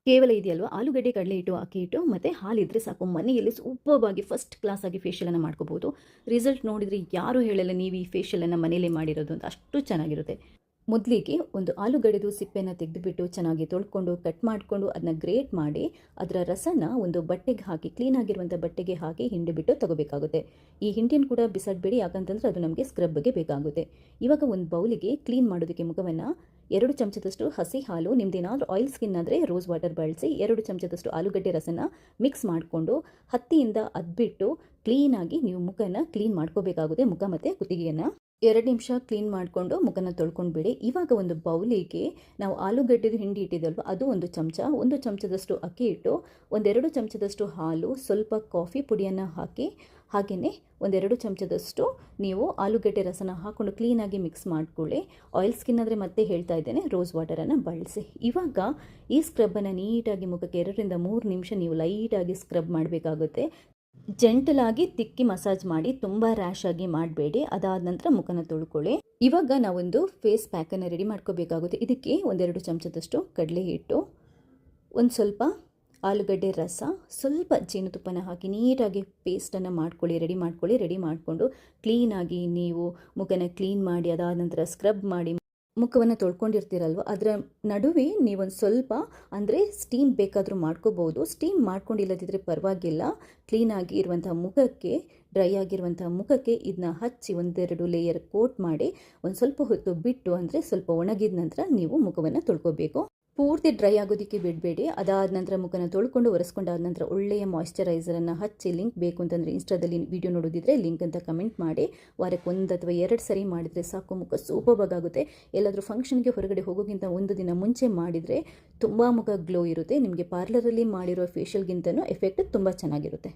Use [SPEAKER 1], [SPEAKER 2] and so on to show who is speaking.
[SPEAKER 1] ಕೇವಲ ಇದೆಯಲ್ವಾ ಆಲೂಗಡ್ಡೆ, ಕಡಲೆ ಹಿಟ್ಟು, ಅಕ್ಕಿ ಹಿಟ್ಟು ಮತ್ತು ಹಾಲಿದ್ರೆ ಸಾಕು, ಮನೆಯಲ್ಲಿ ಸೂಪರ್ಬಾಗಿ ಫಸ್ಟ್ ಕ್ಲಾಸಾಗಿ ಫೇಶಿಯಲನ್ನು ಮಾಡ್ಕೋಬೋದು. ರಿಸಲ್ಟ್ ನೋಡಿದರೆ ಯಾರೂ ಹೇಳಲ್ಲ ನೀವು ಈ ಫೇಶಿಯಲನ್ನು ಮನೆಯಲ್ಲೇ ಮಾಡಿರೋದು ಅಂತ, ಅಷ್ಟು ಚೆನ್ನಾಗಿರುತ್ತೆ. ಮೊದಲಿಗೆ ಒಂದು ಆಲೂಗಡ್ಡೆದು ಸಿಪ್ಪೆನ ತೆಗೆದುಬಿಟ್ಟು ಚೆನ್ನಾಗಿ ತೊಳ್ಕೊಂಡು ಕಟ್ ಮಾಡಿಕೊಂಡು ಅದನ್ನ ಗ್ರೇಟ್ ಮಾಡಿ ಅದರ ರಸನ ಒಂದು ಬಟ್ಟೆಗೆ ಹಾಕಿ, ಕ್ಲೀನಾಗಿರುವಂಥ ಬಟ್ಟೆಗೆ ಹಾಕಿ ಹಿಂಡಿಬಿಟ್ಟು ತಗೋಬೇಕಾಗುತ್ತೆ. ಈ ಹಿಂಡಿನ ಕೂಡ ಬಿಸಾಡಬೇಡಿ, ಯಾಕಂತಂದರೆ ಅದು ನಮಗೆ ಸ್ಕ್ರಬ್ಗೆ ಬೇಕಾಗುತ್ತೆ. ಇವಾಗ ಒಂದು ಬೌಲಿಗೆ ಕ್ಲೀನ್ ಮಾಡೋದಕ್ಕೆ ಮುಖವನ್ನು 2 ಚಮಚದಷ್ಟು ಹಸಿ ಹಾಲು, ನಿಮ್ದೇನಾದರೂ ಆಯಿಲ್ ಸ್ಕಿನ್ ಆದರೆ ರೋಸ್ ವಾಟರ್ ಬಳಸಿ 2 ಚಮಚದಷ್ಟು ಆಲೂಗಡ್ಡೆ ರಸನ ಮಿಕ್ಸ್ ಮಾಡಿಕೊಂಡು ಹತ್ತಿಯಿಂದ ಅದ್ಬಿಟ್ಟು ಕ್ಲೀನಾಗಿ ನೀವು ಮುಖನ ಕ್ಲೀನ್ ಮಾಡ್ಕೋಬೇಕಾಗುತ್ತೆ. ಮುಖ ಮತ್ತು ಕುತ್ತಿಗೆಯನ್ನು 2 ನಿಮಿಷ ಕ್ಲೀನ್ ಮಾಡಿಕೊಂಡು ಮುಖನ ತೊಳ್ಕೊಂಡ್ಬಿಡಿ. ಇವಾಗ ಒಂದು ಬೌಲಿಗೆ ನಾವು ಆಲೂಗಡ್ಡೆದು ಹಿಂಡಿ ಇಟ್ಟಿದ್ದಲ್ವ, ಅದು 1 ಚಮಚ, 1 ಚಮಚದಷ್ಟು ಅಕ್ಕಿ ಹಿಟ್ಟು, 1-2 ಚಮಚದಷ್ಟು ಹಾಲು, ಸ್ವಲ್ಪ ಕಾಫಿ ಪುಡಿಯನ್ನು ಹಾಕಿ, ಹಾಗೆಯೇ 1-2 ಚಮಚದಷ್ಟು ನೀವು ಆಲೂಗಡ್ಡೆ ರಸನ ಹಾಕ್ಕೊಂಡು ಕ್ಲೀನಾಗಿ ಮಿಕ್ಸ್ ಮಾಡ್ಕೊಳ್ಳಿ. ಆಯಿಲ್ ಸ್ಕಿನ್ ಆದರೆ ಮತ್ತೆ ಹೇಳ್ತಾ ಇದ್ದೇನೆ, ರೋಸ್ ವಾಟರನ್ನು ಬಳಸಿ. ಇವಾಗ ಈ ಸ್ಕ್ರಬ್ಬನ್ನು ನೀಟಾಗಿ ಮುಖಕ್ಕೆ 2-3 ನಿಮಿಷ ನೀವು ಲೈಟಾಗಿ ಸ್ಕ್ರಬ್ ಮಾಡಬೇಕಾಗುತ್ತೆ. ಜೆಂಟಲಾಗಿ ತಿಕ್ಕಿ ಮಸಾಜ್ ಮಾಡಿ, ತುಂಬ ರ್ಯಾಶ್ ಆಗಿ ಮಾಡಬೇಡಿ. ಅದಾದ ನಂತರ ಮುಖನ ತೊಳ್ಕೊಳ್ಳಿ. ಇವಾಗ ನಾವೊಂದು ಫೇಸ್ ಪ್ಯಾಕನ್ನು ರೆಡಿ ಮಾಡ್ಕೋಬೇಕಾಗುತ್ತೆ. ಇದಕ್ಕೆ 1-2 ಚಮಚದಷ್ಟು ಕಡಲೆ ಹಿಟ್ಟು, ಒಂದು ಸ್ವಲ್ಪ ಆಲೂಗಡ್ಡೆ ರಸ, ಸ್ವಲ್ಪ ಜೇನುತುಪ್ಪನ ಹಾಕಿ ನೀಟಾಗಿ ಪೇಸ್ಟನ್ನು ಮಾಡ್ಕೊಳ್ಳಿ, ರೆಡಿ ಮಾಡಿಕೊಂಡು ಕ್ಲೀನಾಗಿ ನೀವು ಮುಖನ ಕ್ಲೀನ್ ಮಾಡಿ, ಅದಾದ ನಂತರ ಸ್ಕ್ರಬ್ ಮಾಡಿ ಮುಖವನ್ನು ತೊಳ್ಕೊಂಡಿರ್ತೀರಲ್ವ, ಅದರ ನಡುವೆ ನೀವೊಂದು ಸ್ವಲ್ಪ ಅಂದರೆ ಸ್ಟೀಮ್ ಬೇಕಾದರೂ ಮಾಡ್ಕೋಬೋದು. ಸ್ಟೀಮ್ ಮಾಡ್ಕೊಂಡಿಲ್ಲದಿದ್ದರೆ ಪರವಾಗಿಲ್ಲ. ಕ್ಲೀನಾಗಿ ಇರುವಂಥ ಮುಖಕ್ಕೆ, ಡ್ರೈ ಆಗಿರುವಂಥ ಮುಖಕ್ಕೆ ಇದನ್ನ ಹಚ್ಚಿ 1-2 ಲೇಯರ್ ಕೋಟ್ ಮಾಡಿ ಒಂದು ಸ್ವಲ್ಪ ಹೊತ್ತು ಬಿಟ್ಟು, ಅಂದರೆ ಸ್ವಲ್ಪ ಒಣಗಿದ ನಂತರ ನೀವು ಮುಖವನ್ನು ತೊಳ್ಕೊಬೇಕು. ಪೂರ್ತಿ ಡ್ರೈ ಆಗೋದಕ್ಕೆ ಬಿಡಬೇಡಿ. ಅದಾದ ನಂತರ ಮುಖನ ತೊಳ್ಕೊಂಡು ಒರೆಸ್ಕೊಂಡಾದ ನಂತರ ಒಳ್ಳೆಯ ಮಾಯ್ಶ್ಚರೈಸರನ್ನು ಹಚ್ಚಿ, ಲಿಂಕ್ ಬೇಕು ಅಂತಂದರೆ ಇನ್ಸ್ಟಾದಲ್ಲಿ ವಿಡಿಯೋ ನೋಡೋದಿದ್ರೆ ಲಿಂಕ್ ಅಂತ ಕಮೆಂಟ್ ಮಾಡಿ. ವಾರಕ್ಕೆ 1 ಅಥವಾ 2 ಸರಿ ಮಾಡಿದರೆ ಸಾಕು, ಮುಖ ಸೂಪರ್ಬಾಗುತ್ತೆ. ಎಲ್ಲಾದರೂ ಫಂಕ್ಷನ್ಗೆ ಹೊರಗಡೆ ಹೋಗೋಕ್ಕಿಂತ 1 ದಿನ ಮುಂಚೆ ಮಾಡಿದರೆ ತುಂಬ ಮುಖ ಗ್ಲೋ ಇರುತ್ತೆ. ನಿಮಗೆ ಪಾರ್ಲರಲ್ಲಿ ಮಾಡಿರೋ ಫೇಶಿಯಲ್ಗಿಂತನೂ ಎಫೆಕ್ಟ್ ತುಂಬ ಚೆನ್ನಾಗಿರುತ್ತೆ.